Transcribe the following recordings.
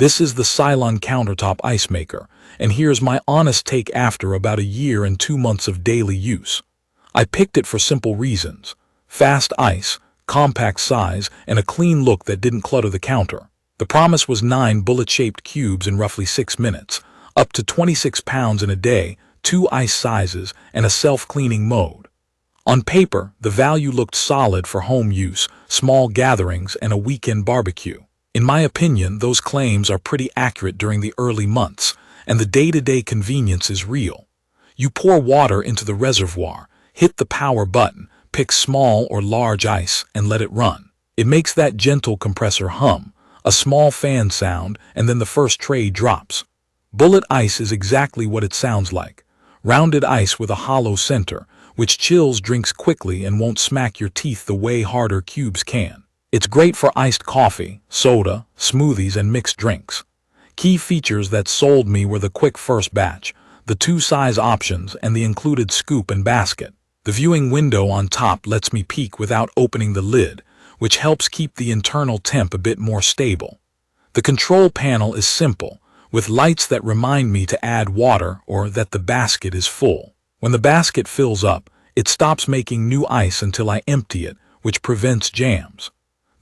This is the Silonn Countertop Ice Maker, and here's my honest take after about a year and 2 months of daily use. I picked it for simple reasons: fast ice, compact size, and a clean look that didn't clutter the counter. The promise was 9 bullet-shaped cubes in roughly 6 minutes, up to 26 pounds in a day, 2 ice sizes, and a self-cleaning mode. On paper, the value looked solid for home use, small gatherings, and a weekend barbecue. In my opinion, those claims are pretty accurate during the early months, and the day-to-day convenience is real. You pour water into the reservoir, hit the power button, pick small or large ice, and let it run. It makes that gentle compressor hum, a small fan sound, and then the first tray drops. Bullet ice is exactly what it sounds like: rounded ice with a hollow center, which chills drinks quickly and won't smack your teeth the way harder cubes can. It's great for iced coffee, soda, smoothies, and mixed drinks. Key features that sold me were the quick first batch, the 2 size options, and the included scoop and basket. The viewing window on top lets me peek without opening the lid, which helps keep the internal temp a bit more stable. The control panel is simple, with lights that remind me to add water or that the basket is full. When the basket fills up, it stops making new ice until I empty it, which prevents jams.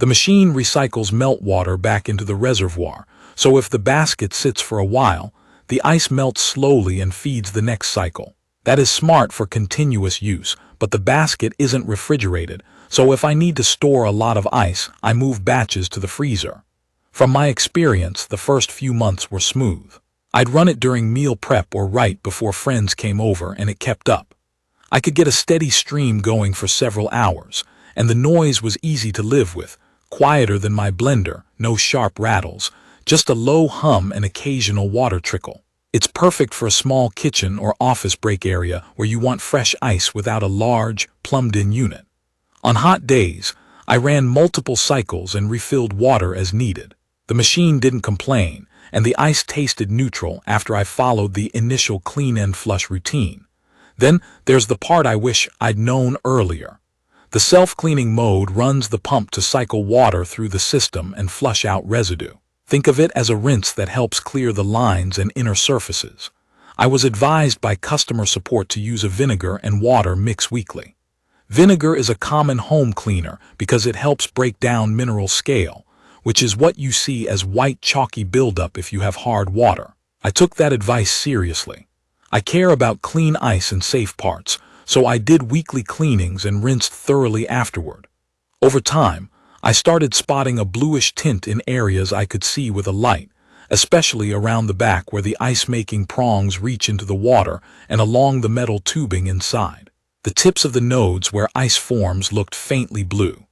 The machine recycles meltwater back into the reservoir, so if the basket sits for a while, the ice melts slowly and feeds the next cycle. That is smart for continuous use, but the basket isn't refrigerated, so if I need to store a lot of ice, I move batches to the freezer. From my experience, the first few months were smooth. I'd run it during meal prep or right before friends came over, and it kept up. I could get a steady stream going for several hours, and the noise was easy to live with, quieter than my blender, no sharp rattles, just a low hum and occasional water trickle. It's perfect for a small kitchen or office break area where you want fresh ice without a large, plumbed-in unit. On hot days, I ran multiple cycles and refilled water as needed. The machine didn't complain, and the ice tasted neutral after I followed the initial clean and flush routine. Then there's the part I wish I'd known earlier. The self-cleaning mode runs the pump to cycle water through the system and flush out residue. Think of it as a rinse that helps clear the lines and inner surfaces. I was advised by customer support to use a vinegar and water mix weekly. Vinegar is a common home cleaner because it helps break down mineral scale, which is what you see as white chalky buildup if you have hard water. I took that advice seriously. I care about clean ice and safe parts, so I did weekly cleanings and rinsed thoroughly afterward. Over time, I started spotting a bluish tint in areas I could see with a light, especially around the back where the ice-making prongs reach into the water and along the metal tubing inside. The tips of the nodes where ice forms looked faintly blue.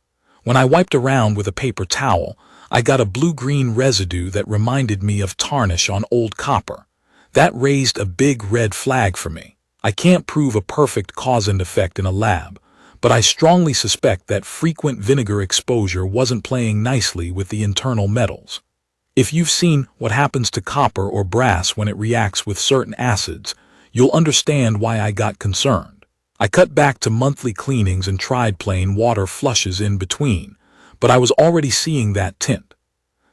When I wiped around with a paper towel, I got a blue-green residue that reminded me of tarnish on old copper. That raised a big red flag for me. I can't prove a perfect cause and effect in a lab, but I strongly suspect that frequent vinegar exposure wasn't playing nicely with the internal metals. If you've seen what happens to copper or brass when it reacts with certain acids, you'll understand why I got concerned. I cut back to monthly cleanings and tried plain water flushes in between, but I was already seeing that tint.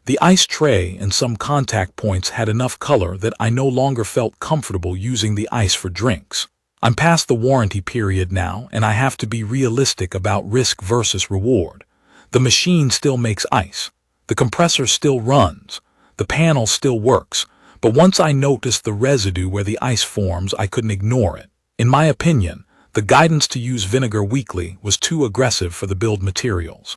The ice tray and some contact points had enough color that I no longer felt comfortable using the ice for drinks. I'm past the warranty period now, and I have to be realistic about risk versus reward. The machine still makes ice. The compressor still runs. The panel still works. But once I noticed the residue where the ice forms, I couldn't ignore it. In my opinion, the guidance to use vinegar weekly was too aggressive for the build materials.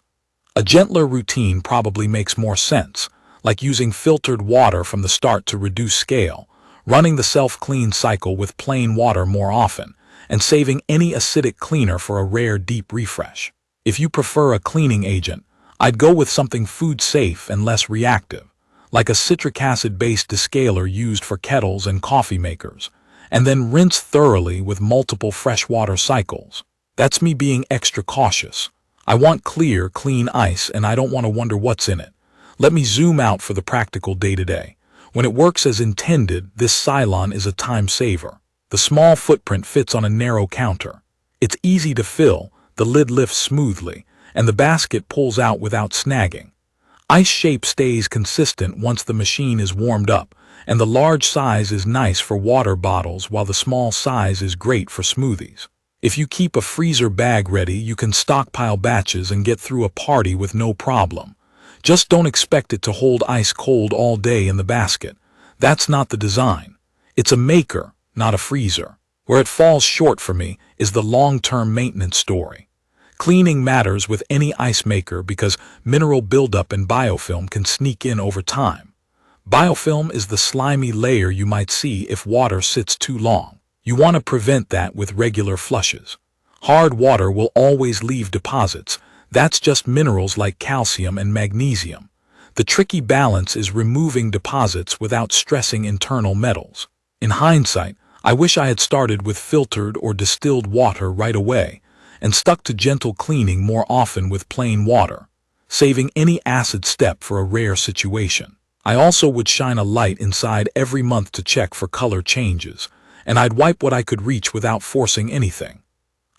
A gentler routine probably makes more sense, like using filtered water from the start to reduce scale, running the self-clean cycle with plain water more often, and saving any acidic cleaner for a rare deep refresh. If you prefer a cleaning agent, I'd go with something food-safe and less reactive, like a citric acid-based descaler used for kettles and coffee makers, and then rinse thoroughly with multiple freshwater cycles. That's me being extra cautious. I want clear, clean ice, and I don't want to wonder what's in it. Let me zoom out for the practical day-to-day. When it works as intended, this Silonn is a time saver. The small footprint fits on a narrow counter. It's easy to fill, the lid lifts smoothly, and the basket pulls out without snagging. Ice shape stays consistent once the machine is warmed up, and the large size is nice for water bottles while the small size is great for smoothies. If you keep a freezer bag ready, you can stockpile batches and get through a party with no problem. Just don't expect it to hold ice cold all day in the basket. That's not the design. It's a maker, not a freezer. Where it falls short for me is the long-term maintenance story. Cleaning matters with any ice maker because mineral buildup and biofilm can sneak in over time. Biofilm is the slimy layer you might see if water sits too long. You want to prevent that with regular flushes. Hard water will always leave deposits. That's just minerals like calcium and magnesium. The tricky balance is removing deposits without stressing internal metals. In hindsight, I wish I had started with filtered or distilled water right away and stuck to gentle cleaning more often with plain water, saving any acid step for a rare situation. I also would shine a light inside every month to check for color changes, and I'd wipe what I could reach without forcing anything.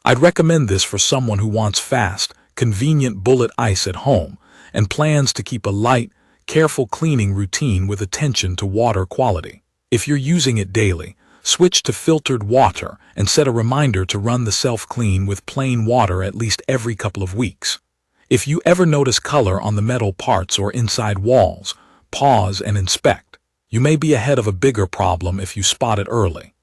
I'd recommend this for someone who wants fast, convenient bullet ice at home and plans to keep a light, careful cleaning routine with attention to water quality. If you're using it daily, switch to filtered water and set a reminder to run the self-clean with plain water at least every couple of weeks. If you ever notice color on the metal parts or inside walls, pause and inspect. You may be ahead of a bigger problem if you spot it early.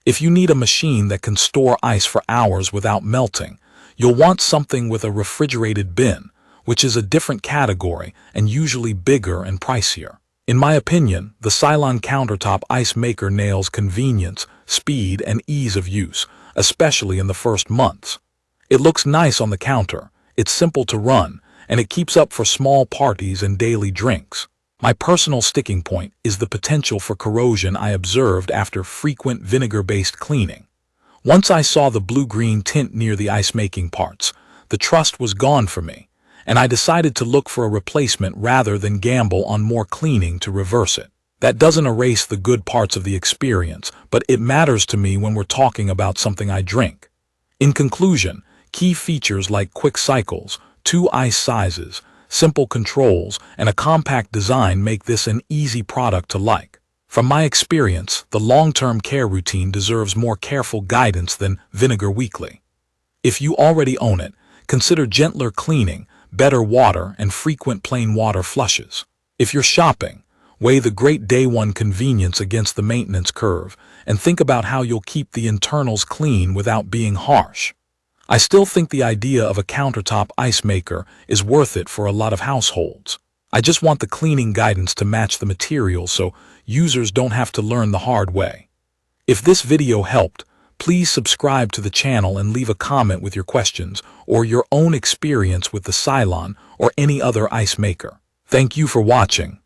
If you need a machine that can store ice for hours without melting, you'll want something with a refrigerated bin, which is a different category and usually bigger and pricier. In my opinion, the Silonn Countertop Ice Maker nails convenience, speed, and ease of use, especially in the first months. It looks nice on the counter, it's simple to run, and it keeps up for small parties and daily drinks. My personal sticking point is the potential for corrosion I observed after frequent vinegar-based cleaning. Once I saw the blue-green tint near the ice-making parts, the trust was gone for me, and I decided to look for a replacement rather than gamble on more cleaning to reverse it. That doesn't erase the good parts of the experience, but it matters to me when we're talking about something I drink. In conclusion, key features like quick cycles, 2 ice sizes, simple controls, and a compact design make this an easy product to like. From my experience, the long-term care routine deserves more careful guidance than Vinegar Weekly. If you already own it, consider gentler cleaning, better water, and frequent plain water flushes. If you're shopping, weigh the great day one convenience against the maintenance curve and think about how you'll keep the internals clean without being harsh. I still think the idea of a countertop ice maker is worth it for a lot of households. I just want the cleaning guidance to match the material so users don't have to learn the hard way. If this video helped, please subscribe to the channel and leave a comment with your questions or your own experience with the Silonn or any other ice maker. Thank you for watching.